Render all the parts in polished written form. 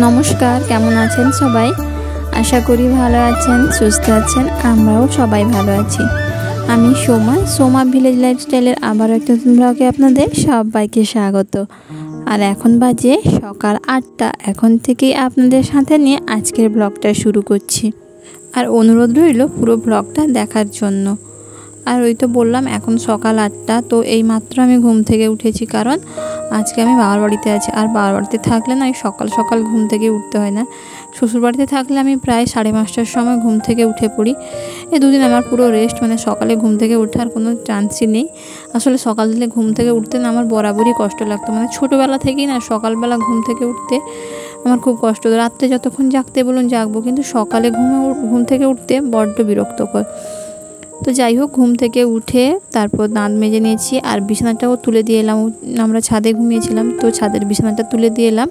নমস্কার, কেমন আছেন সবাই? আশা করি ভালো আছেন, সুস্থ আছেন। আমরাও সবাই ভালো আছি। আমি সোমা ভিলেজ লাইফস্টাইলের আবার একটা নতুন ব্লগে আপনাদের সবাইকে স্বাগত। আর এখন বাজে সকাল 8টা। এখন থেকেই আপনাদের সাথে নিয়ে আজকের ব্লগটা শুরু করছি। আর অনুরোধ রইল পুরো ব্লগটা দেখার জন্য। আর ওই তো বললাম এখন সকাল 8টা। তো এই মাত্র আমি ঘুম থেকে উঠেছি, কারণ আজকে আমি বাবার বাড়িতে আছি। আর বাবার বাড়িতে থাকলে না সকাল সকাল ঘুম থেকে উঠতে হয় না। শ্বশুর বাড়িতে থাকলে আমি প্রায় 5:30টার সময় ঘুম থেকে উঠে পড়ি। এই দুদিন আমার পুরো রেস্ট, মানে সকালে ঘুম থেকে ওঠার কোনো চান্সই নেই। আসলে সকাল দিলে ঘুম থেকে উঠতে না আমার বরাবরই কষ্ট লাগতো, মানে ছোটোবেলা থেকেই না সকালবেলা ঘুম থেকে উঠতে আমার খুব কষ্ট হতো। রাত্রে যতক্ষণ জাগতে বলুন জাগবো, কিন্তু সকালে ঘুম থেকে উঠতে বড্ড বিরক্তকর। তো যাই হোক, ঘুম থেকে উঠে তারপর দাঁত মেজে নিয়েছি আর বিছানাটাও তুলে দিয়ে এলাম। আমরা ছাদে ঘুমিয়েছিলাম, তো ছাদের বিছানাটা তুলে দিয়ে এলাম।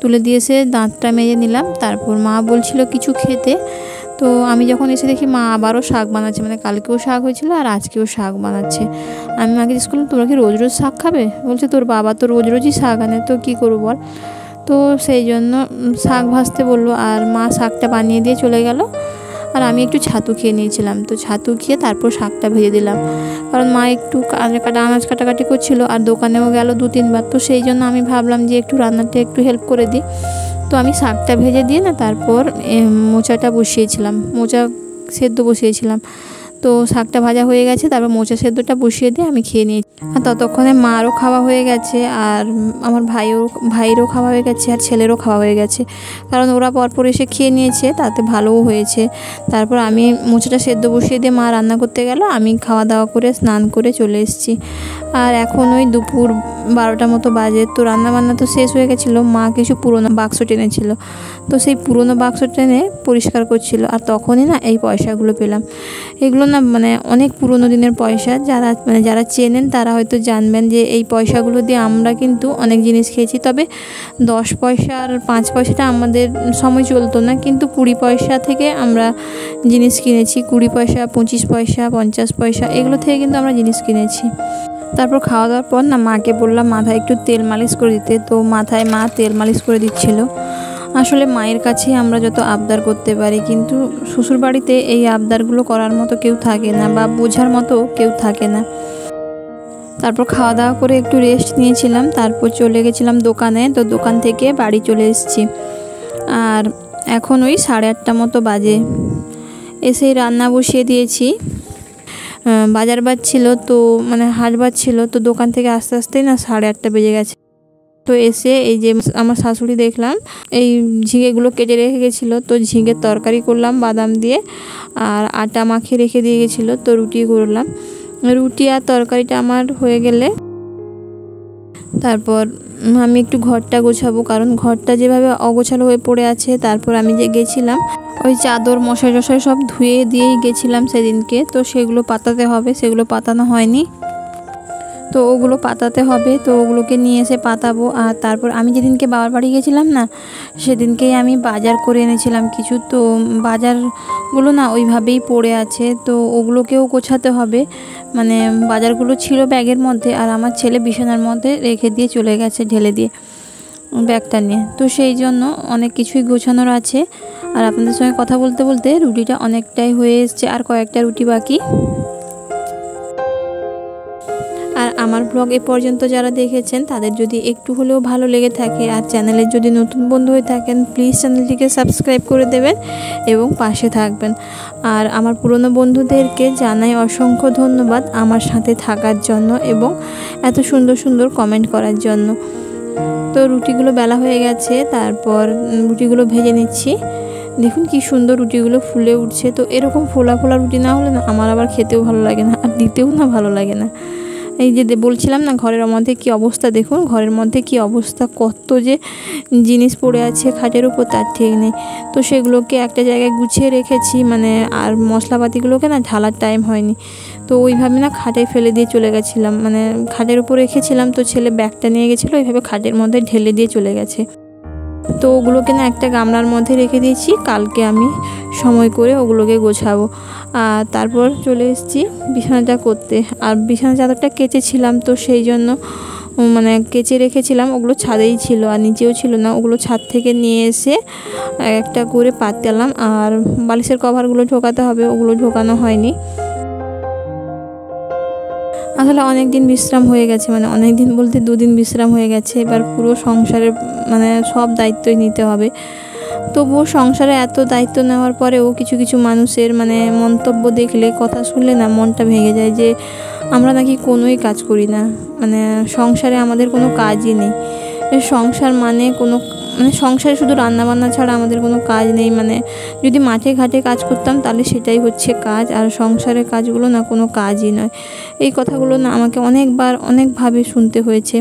তুলে দিয়ে এসে দাঁতটা মেজে নিলাম। তারপর মা বলছিল কিছু খেতে। তো আমি যখন এসে দেখি মা আবারও শাক বানাচ্ছে, মানে কালকেও শাক হয়েছিল আর আজকেও শাক বানাচ্ছে। আমি মাকে জিজ্ঞেস করলাম, তোমরা কি রোজ রোজ শাক খাবে? বলছে তোর বাবা তো রোজ রোজই শাক আনে, তো কী করবো বল। তো সেই জন্য শাক ভাজতে বললো আর মা শাকটা বানিয়ে দিয়ে চলে গেল। আর আমি একটু ছাতু খেয়ে নিয়েছিলাম। তো ছাতু খেয়ে তারপর শাকটা ভেজে দিলাম, কারণ মা একটু আনাজ কাটাকাটি করছিল আর দোকানেও গেল 2-3 বার। তো সেই জন্য আমি ভাবলাম যে একটু রান্নাটা একটু হেল্প করে দিই। তো আমি শাকটা ভেজে দিয়ে না তারপর মোচাটা বসিয়েছিলাম, মোচা সেদ্ধ বসিয়েছিলাম। তো শাকটা ভাজা হয়ে গেছে, তারপর মোচা সেদ্ধটা বসিয়ে দিয়ে আমি খেয়ে নিয়েছি। আর ততক্ষণে মারও খাওয়া হয়ে গেছে আর আমার ভাইয়েরও খাওয়া হয়ে গেছে আর ছেলেরও খাওয়া হয়ে গেছে, কারণ ওরা পরপর এসে খেয়ে নিয়েছে, তাতে ভালোও হয়েছে। তারপর আমি মোচাটা সেদ্ধ বসিয়ে দিয়ে মা রান্না করতে গেল, আমি খাওয়া দাওয়া করে স্নান করে চলে এসেছি। আর এখন ওই দুপুর 12টা মতো বাজে। তো রান্নাবান্না তো শেষ হয়ে গেছিলো। মা কিছু পুরোনো বাক্স টেনেছিল, তো সেই পুরোনো বাক্স টেনে পরিষ্কার করছিল। আর তখনই না এই পয়সাগুলো পেলাম। এগুলো না মানে অনেক পুরোনো দিনের পয়সা। যারা চেনেন তারা হয়তো জানবেন যে এই পয়সাগুলো দিয়ে আমরা কিন্তু অনেক জিনিস খেয়েছি। তবে 10 পয়সা আর 5 পয়সাটা আমাদের সময় চলতো না, কিন্তু 20 পয়সা থেকে আমরা জিনিস কিনেছি। 20 পয়সা, 25 পয়সা, 50 পয়সা এগুলো থেকে কিন্তু আমরা জিনিস কিনেছি। তারপর খাওয়া দাওয়ার পর না মাকে বললাম মাথায় একটু তেল মালিশ করে দিতে। তো মাথায় মা তেল মালিশ করে দিচ্ছিল। আসলে মায়ের কাছে আমরা যত আবদার করতে পারি, কিন্তু শ্বশুরবাড়িতে এই আবদারগুলো করার মতো কেউ থাকে না বা বোঝার মতো কেউ থাকে না। তারপর খাওয়া দাওয়া করে একটু রেস্ট নিয়েছিলাম, তারপর চলে গেছিলাম দোকানে। তো দোকান থেকে বাড়ি চলে এসেছি। আর এখন ওই 8:30টা মতো বাজে। এসেই রান্না বসিয়ে দিয়েছি। বাজার ছিল, তো মানে হাট ছিল। তো দোকান থেকে আস্তে আস্তেই না 8:30টা বেজে গেছে। তো এসে এই যে আমার শাশুড়ি দেখলাম এই ঝিঙেগুলো কেটে রেখে গেছিলো। তো ঝিঙের তরকারি করলাম বাদাম দিয়ে, আর আটা মাখিয়ে রেখে দিয়ে গেছিলো। তো রুটি করলাম। রুটি আর তরকারিটা আমার হয়ে গেলে তারপর আমি একটু ঘরটা গোছাবো, কারণ ঘরটা যেভাবে অগোছালো হয়ে পড়ে আছে। তারপর আমি যে গেছিলাম ওই চাদর মশাই সব ধুয়ে দিয়েই গেছিলাম সেদিনকে। তো সেগুলো পাতাতে হবে, সেগুলো পাতানো হয়নি। তো ওগুলো পাতাতে হবে, তো ওগুলোকে নিয়ে এসে পাতাবো। আর তারপর আমি যেদিনকে বাবার বাড়ি গেছিলাম না, সেদিনকেই আমি বাজার করে এনেছিলাম কিছু। তো বাজারগুলো না ওইভাবেই পড়ে আছে, তো ওগুলোকেও গোছাতে হবে। মানে বাজারগুলো ছিল ব্যাগের মধ্যে, আর আমার ছেলে বিছানার মধ্যে রেখে দিয়ে চলে গেছে ঢেলে দিয়ে ব্যাগটা নিয়ে। তো সেই জন্য অনেক কিছুই গোছানোর আছে। আর আপনাদের সঙ্গে কথা বলতে বলতে রুটিটা অনেকটাই হয়ে এসছে, আর কয়েকটা রুটি বাকি। আর আমার ব্লগ এ পর্যন্ত যারা দেখেছেন তাদের যদি একটু হলেও ভালো লেগে থাকে আর চ্যানেলের যদি নতুন বন্ধু হয়ে থাকেন, প্লিজ চ্যানেলটিকে সাবস্ক্রাইব করে দেবেন এবং পাশে থাকবেন। আর আমার পুরনো বন্ধুদেরকে জানাই অসংখ্য ধন্যবাদ আমার সাথে থাকার জন্য এবং এত সুন্দর সুন্দর কমেন্ট করার জন্য। তো রুটিগুলো বেলা হয়ে গেছে, তারপর রুটিগুলো ভেজে নিচ্ছি। দেখুন কি সুন্দর রুটিগুলো ফুলে উঠছে। তো এরকম ফোলা ফোলা রুটি না হলে না আমার আবার খেতেও ভালো লাগে না, আর দিতেও না ভালো লাগে না। এই যে বলছিলাম না ঘরের মধ্যে কি অবস্থা, দেখুন ঘরের মধ্যে কি অবস্থা, কত যে জিনিস পড়ে আছে খাটের উপর তার ঠিক নেই। তো সেগুলোকে একটা জায়গায় গুছিয়ে রেখেছি, মানে আর মশলাপাতিগুলোকে না ঢালার টাইম হয়নি। তো ওইভাবে না খাটে ফেলে দিয়ে চলে গেছিলাম, মানে খাটের উপর রেখেছিলাম। তো ছেলে ব্যাগটা নিয়ে গেছিলো, ওইভাবে খাটের মধ্যে ঢেলে দিয়ে চলে গেছে। তো ওগুলোকে না একটা গামলার মধ্যে রেখে দিয়েছি, কালকে আমি সময় করে ওগুলোকে গোছাবো। আর তারপর চলে এসেছি বিছানাটা করতে। আর বিছানা চাদরটা কেচেছিলাম, তো সেই জন্য মানে কেচে রেখেছিলাম, ওগুলো ছাদেই ছিল আর নিচেও ছিল না। ওগুলো ছাদ থেকে নিয়ে এসে একটা করে পাতলাম। আর বালিশের কভারগুলো ঢোকাতে হবে, ওগুলো ঢোকানো হয়নি। আসলে অনেক দিন বিশ্রাম হয়ে গেছে, মানে অনেক দিন বলতে 2 দিন বিশ্রাম হয়ে গেছে। এবার পুরো সংসারের মানে সব দায়িত্বই নিতে হবে। তবুও সংসারে এত দায়িত্ব নেওয়ার পরেও কিছু কিছু মানুষের মানে মন্তব্য দেখলে, কথা শুনলে না মনটা ভেঙে যায় যে আমরা নাকি কোনোই কাজ করি না, মানে সংসারে আমাদের কোনো কাজই নেই। সংসার মানে সংসারে শুধু রান্নাবান্না ছাড়া আমাদের কোনো কাজ নেই। মানে যদি মাঠে ঘাটে কাজ করতাম তাহলে সেটাই হচ্ছে কাজ, আর সংসারের কাজগুলো না কোনো কাজই নয়। এই কথাগুলো না আমাকে অনেকভাবে শুনতে হয়েছে।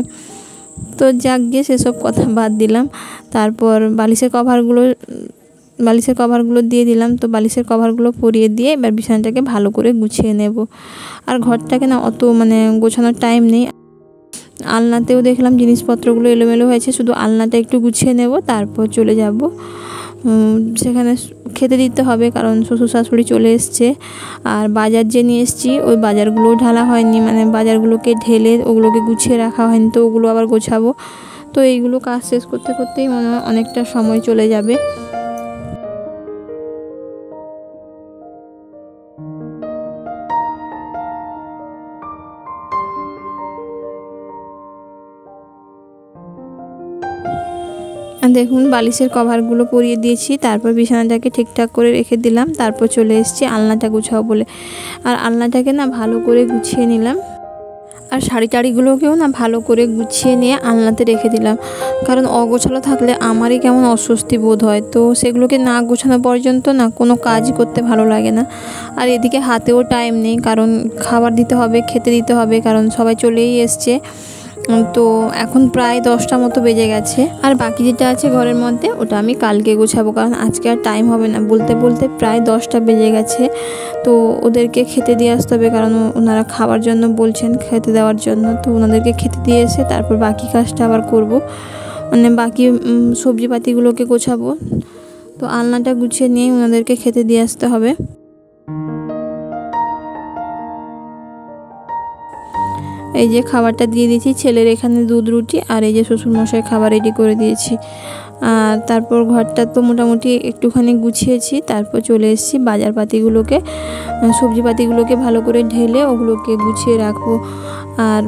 তো যাক গিয়ে সেসব কথা বাদ দিলাম। তারপর বালিশের কভারগুলো দিয়ে দিলাম। তো বালিশের কভারগুলো পরিয়ে দিয়ে এবার বিছানাটাকে ভালো করে গুছিয়ে নেব। আর ঘরটাকে না অত মানে গোছানোর টাইম নেই। আলনাতেও দেখলাম জিনিসপত্রগুলো এলোমেলো হয়েছে, শুধু আলনাটা একটু গুছিয়ে নেব, তারপর চলে যাব সেখানে খেতে দিতে হবে, কারণ শ্বশুর শাশুড়ি চলে এসছে। আর বাজার যে নিয়ে এসেছি ওই বাজারগুলোও ঢালা হয়নি, মানে বাজারগুলোকে ঢেলে ওগুলোকে গুছিয়ে রাখা হয়নি, তো ওগুলো আবার গোছাবো। তো এইগুলো কাজ শেষ করতে করতেই মনে হয় অনেকটা সময় চলে যাবে। দেখুন বালিশের কভারগুলো পরিয়ে দিয়েছি, তারপর বিছানাটাকে ঠিকঠাক করে রেখে দিলাম। তারপর চলে এসেছি আলনাটা গুছাবো বলে। আর আলনাটাকে না ভালো করে গুছিয়ে নিলাম। আর শাড়ি টাড়িগুলোকেও না ভালো করে গুছিয়ে নিয়ে আলনাতে রেখে দিলাম, কারণ অগোছালো থাকলে আমারই কেমন অস্বস্তি বোধ হয়। তো সেগুলোকে না গোছানো পর্যন্ত না কোনো কাজ করতে ভালো লাগে না। আর এদিকে হাতেও টাইম নেই, কারণ খাবার দিতে হবে, খেতে দিতে হবে, কারণ সবাই চলেই এসছে। তো এখন প্রায় 10টা মতো বেজে গেছে। আর বাকি যেটা আছে ঘরের মধ্যে ওটা আমি কালকে গোছাবো, কারণ আজকে আর টাইম হবে না। বলতে বলতে প্রায় 10টা বেজে গেছে। তো ওদেরকে খেতে দিয়ে আসতে হবে, কারণ ওনারা খাবার জন্য বলছেন, খেতে দেওয়ার জন্য। তো ওনাদেরকে খেতে দিয়ে এসে তারপর বাকি কাজটা আবার করব, মানে বাকি সবজিপাতিগুলোকে গোছাবো। তো আলনাটা গুছিয়ে নিয়ে ওনাদেরকে খেতে দিয়ে আসতে হবে। এই যে খাবারটা দিয়ে দিয়েছি, ছেলের এখানে দুধ রুটি, আর এই যে শ্বশুরমশাই খাবার রেডি করে দিয়েছি। আর তারপর ঘরটা তো মোটামুটি একটুখানি গুছিয়েছি। তারপর চলে এসেছি বাজারপাতিগুলোকে, সবজিপাতিগুলোকে ভালো করে ঢেলে ওগুলোকে গুছিয়ে রাখবো। আর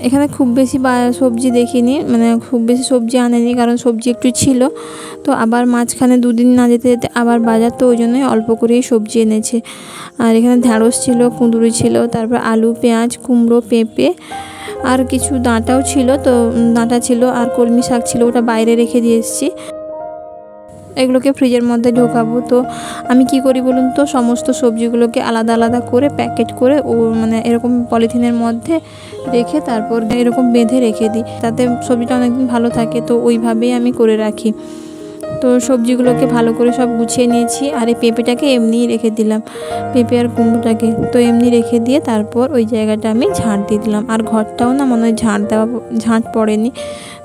এখানে খুব বেশি সবজি দেখিনি, মানে খুব বেশি সবজি আনেনি, কারণ সবজি একটু ছিল। তো আবার মাঝখানে 2 দিন না যেতে যেতে আবার বাজার, তো ওই জন্যই অল্প করেই সবজি এনেছে। আর এখানে ঢ্যাঁড়স ছিল, কুঁদুরি ছিল, তারপর আলু, পেঁয়াজ, কুমড়ো, পেঁপে, আর কিছু ডাঁটাও ছিল। তো ডাঁটা ছিল আর কলমি শাক ছিল, ওটা বাইরে রেখে দিয়ে এসেছি। এগুলোকে ফ্রিজের মধ্যে ঢোকাবো। তো আমি কি করি বলুন তো, সমস্ত সবজিগুলোকে আলাদা আলাদা করে প্যাকেট করে মানে এরকম পলিথিনের মধ্যে রেখে তারপর এরকম বেঁধে রেখে দিই, তাতে সবজিটা অনেকদিন ভালো থাকে। তো ওইভাবেই আমি করে রাখি। তো সবজিগুলোকে ভালো করে সব গুছিয়ে নিয়েছি। আর এই পেঁপেটাকে এমনিই রেখে দিলাম, পেঁপে আর কুমড়োটাকে তো এমনি রেখে দিয়ে তারপর ওই জায়গাটা আমি ঝাঁট দিয়ে দিলাম। আর ঘরটাও না মনে হয় ঝাঁট পড়েনি,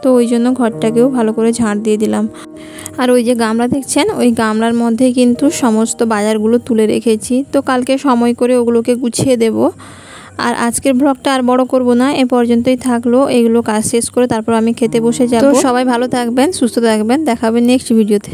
তো ওই জন্য ঘরটাকেও ভালো করে ঝাঁট দিয়ে দিলাম। আর ওই যে গামলা দেখছেন, ওই গামলার মধ্যেই কিন্তু সমস্ত বাজারগুলো তুলে রেখেছি। তো কালকে সময় করে ওগুলোকে গুছিয়ে দেব। আর আজকের ব্লগটা আর বড় করব না, এ পর্যন্তই থাকলো। এগুলো কাজ শেষ করে তারপর আমি খেতে বসে যাব। তো সবাই ভালো থাকবেন, সুস্থ থাকবেন, দেখা হবে নেক্সট ভিডিওতে।